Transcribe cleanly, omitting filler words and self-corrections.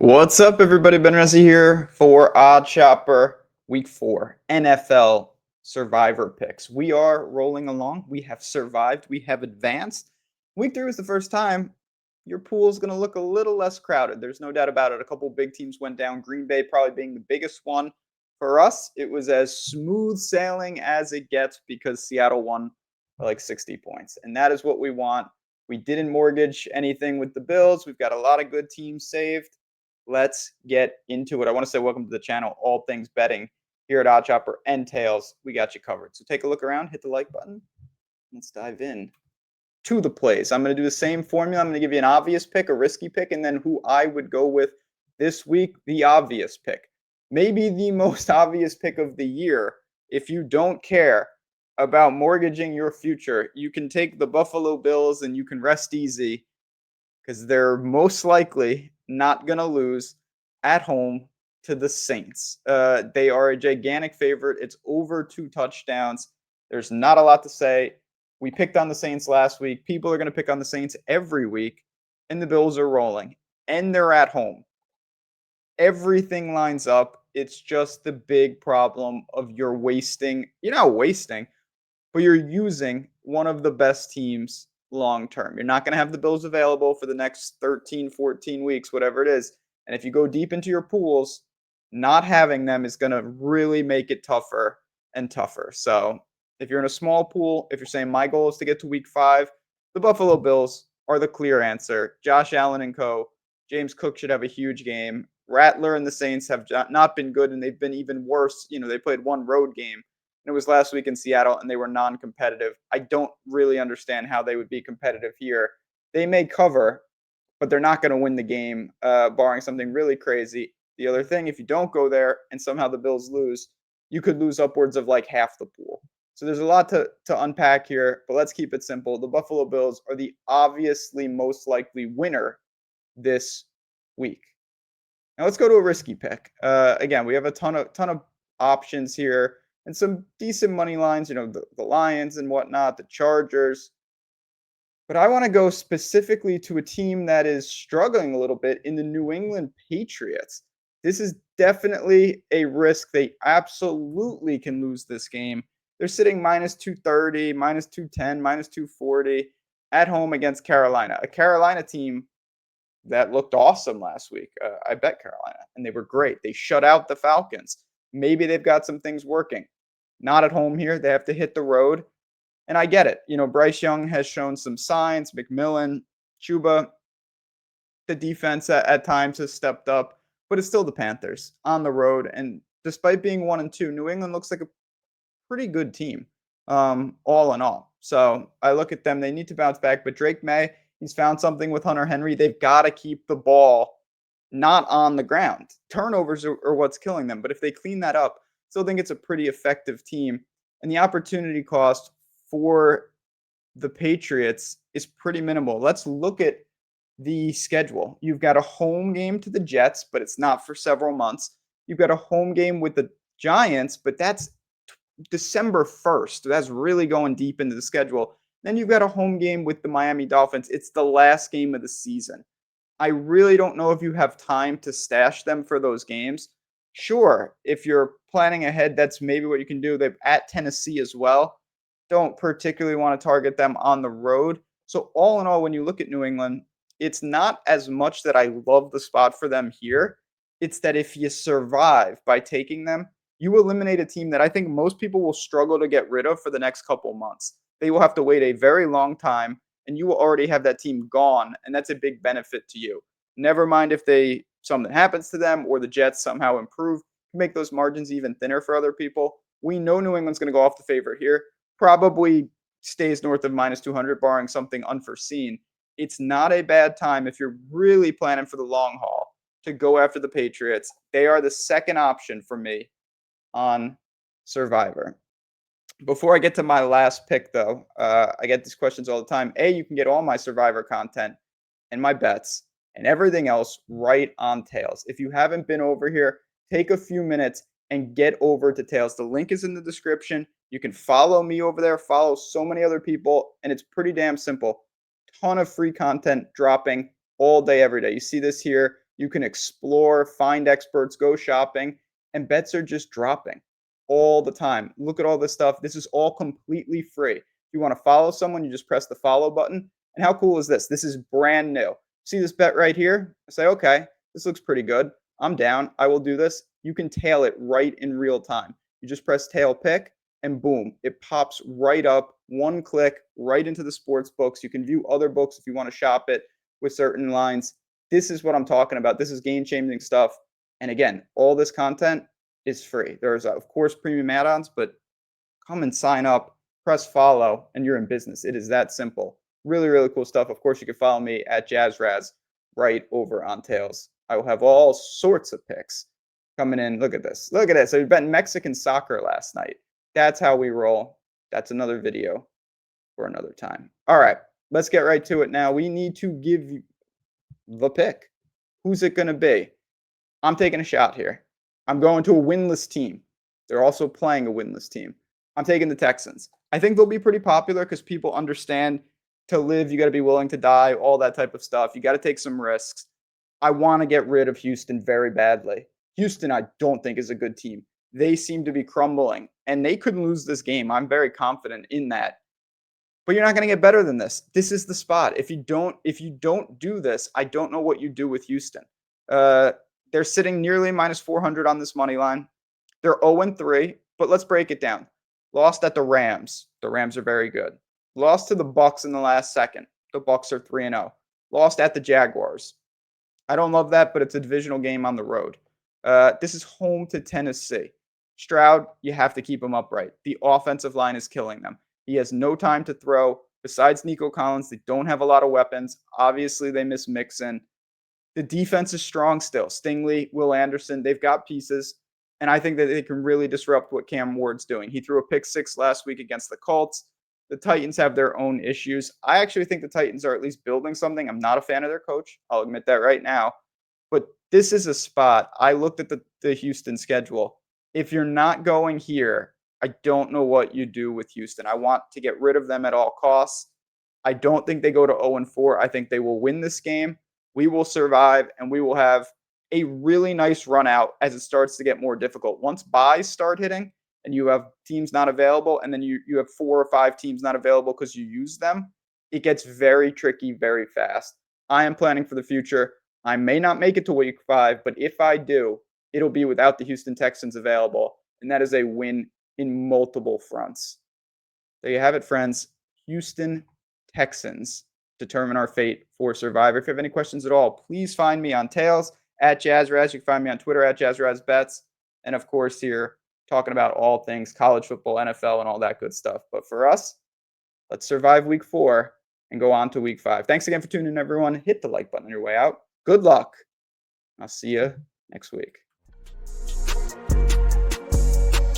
What's up, everybody? Ben Resi here for Odd Chopper Week 4 NFL Survivor Picks. We are rolling along. We have survived. We have advanced. Week 3 was the first time your pool is going to look a little less crowded. There's no doubt about it. A couple big teams went down. Green Bay probably being the biggest one. For us, it was as smooth sailing as it gets because Seattle won by like 60 points. And that is what we want. We didn't mortgage anything with the Bills. We've got a lot of good teams saved. Let's get into it. I want to say welcome to the channel, all things betting here at Odd Chopper and Tails. We got you covered. So take a look around, hit the like button. Let's dive in to the plays. I'm going to do the same formula. I'm going to give you an obvious pick, a risky pick, and then who I would go with this week, the obvious pick. Maybe the most obvious pick of the year. If you don't care about mortgaging your future, you can take the Buffalo Bills and you can rest easy because they're most likely not going to lose at home to the Saints. They are a gigantic favorite. It's over 2 touchdowns. There's not a lot to say. We picked on the Saints last week. People are going to pick on the Saints every week, and the Bills are rolling, and they're at home. Everything lines up. It's just the big problem of you're not wasting, but you're using one of the best teams long term. You're not going to have the Bills available for the next 13, 14 weeks, whatever it is. And if you go deep into your pools, not having them is going to really make it tougher and tougher. So if you're in a small pool, if you're saying my goal is to get to week 5, the Buffalo Bills are the clear answer. Josh Allen and co. James Cook should have a huge game. Rattler and the Saints have not been good, and they've been even worse. They played one road game. It was last week in Seattle, and they were non-competitive. I don't really understand how they would be competitive here. They may cover, but they're not going to win the game, barring something really crazy. The other thing, if you don't go there and somehow the Bills lose, you could lose upwards of like half the pool. So there's a lot to unpack here, but let's keep it simple. The Buffalo Bills are the obviously most likely winner this week. Now let's go to a risky pick. Again, we have a ton of options here and some decent money lines, the Lions and whatnot, the Chargers. But I want to go specifically to a team that is struggling a little bit in the New England Patriots. This is definitely a risk. They absolutely can lose this game. They're sitting minus 230, minus 210, minus 240 at home against Carolina, a Carolina team that looked awesome last week. I bet Carolina, and they were great. They shut out the Falcons. Maybe they've got some things working. Not at home here. They have to hit the road. And I get it. Bryce Young has shown some signs. McMillan, Chuba, the defense at times has stepped up, but it's still the Panthers on the road. And despite being 1-2, New England looks like a pretty good team, all in all. So I look at them. They need to bounce back. But Drake May, he's found something with Hunter Henry. They've got to keep the ball not on the ground. Turnovers are what's killing them. But if they clean that up, I still think it's a pretty effective team. And the opportunity cost for the Patriots is pretty minimal. Let's look at the schedule. You've got a home game to the Jets, but it's not for several months. You've got a home game with the Giants, but that's December 1st. That's really going deep into the schedule. Then you've got a home game with the Miami Dolphins. It's the last game of the season. I really don't know if you have time to stash them for those games. Sure, if you're planning ahead, that's maybe what you can do. They're at Tennessee as well. Don't particularly want to target them on the road. So all in all, when you look at New England, it's not as much that I love the spot for them here. It's that if you survive by taking them, you eliminate a team that I think most people will struggle to get rid of for the next couple months. They will have to wait a very long time, and you will already have that team gone, and that's a big benefit to you. Never mind if something happens to them or the Jets somehow improve, make those margins even thinner for other people. We know New England's going to go off the favorite here. Probably stays north of minus 200, barring something unforeseen. It's not a bad time if you're really planning for the long haul to go after the Patriots. They are the second option for me on Survivor. Before I get to my last pick, though, I get these questions all the time. You can get all my Survivor content and my bets and everything else right on Tails. If you haven't been over here, take a few minutes and get over to Tails. The link is in the description. You can follow me over there, follow so many other people, and it's pretty damn simple. Ton of free content dropping all day, every day. You see this here. You can explore, find experts, go shopping, and bets are just dropping all the time. Look at all this stuff. This is all completely free. If you want to follow someone, you just press the follow button. And how cool is this? This is brand new. See this bet right here? I say, okay, this looks pretty good. I'm down. I will do this. You can tail it right in real time. You just press tail pick and boom, it pops right up, one click, right into the sports books. You can view other books if you want to shop it with certain lines. This is what I'm talking about. This is game-changing stuff. And again, all this content is free. There's, of course, premium add-ons, but come and sign up, press follow, and you're in business. It is that simple. Really, really cool stuff. Of course, you can follow me at JazzRaz right over on Tails. I will have all sorts of picks coming in. Look at this. Look at this. So we bet Mexican soccer last night. That's how we roll. That's another video for another time. All right, let's get right to it now. We need to give you the pick. Who's it going to be? I'm taking a shot here. I'm going to a winless team. They're also playing a winless team. I'm taking the Texans. I think they'll be pretty popular because people understand to live, you got to be willing to die, all that type of stuff. You got to take some risks. I want to get rid of Houston very badly. Houston, I don't think, is a good team. They seem to be crumbling, and they could lose this game. I'm very confident in that. But you're not going to get better than this. This is the spot. If you don't do this, I don't know what you do with Houston. They're sitting nearly minus 400 on this money line. They're 0-3, but let's break it down. Lost at the Rams. The Rams are very good. Lost to the Bucs in the last second. The Bucs are 3-0. Lost at the Jaguars. I don't love that, but it's a divisional game on the road. This is home to Tennessee. Stroud, you have to keep him upright. The offensive line is killing them. He has no time to throw. Besides Nico Collins, they don't have a lot of weapons. Obviously, they miss Mixon. The defense is strong still. Stingley, Will Anderson, they've got pieces. And I think that they can really disrupt what Cam Ward's doing. He threw a pick six last week against the Colts. The Titans have their own issues. I actually think the Titans are at least building something. I'm not a fan of their coach. I'll admit that right now. But this is a spot. I looked at the Houston schedule. If you're not going here, I don't know what you do with Houston. I want to get rid of them at all costs. I don't think they go to 0-4. I think they will win this game. We will survive, and we will have a really nice run out as it starts to get more difficult. Once buys start hitting and you have teams not available, and then you have 4 or 5 teams not available because you use them, it gets very tricky very fast. I am planning for the future. I may not make it to week 5, but if I do, it'll be without the Houston Texans available, and that is a win in multiple fronts. There you have it, friends. Houston Texans determine our fate for Survivor. If you have any questions at all, please find me on Tails at JazzRaz. You can find me on Twitter at JazzRazBets. And of course, here talking about all things college football, NFL, and all that good stuff. But for us, let's survive week 4 and go on to week 5. Thanks again for tuning in, everyone. Hit the like button on your way out. Good luck. I'll see you next week.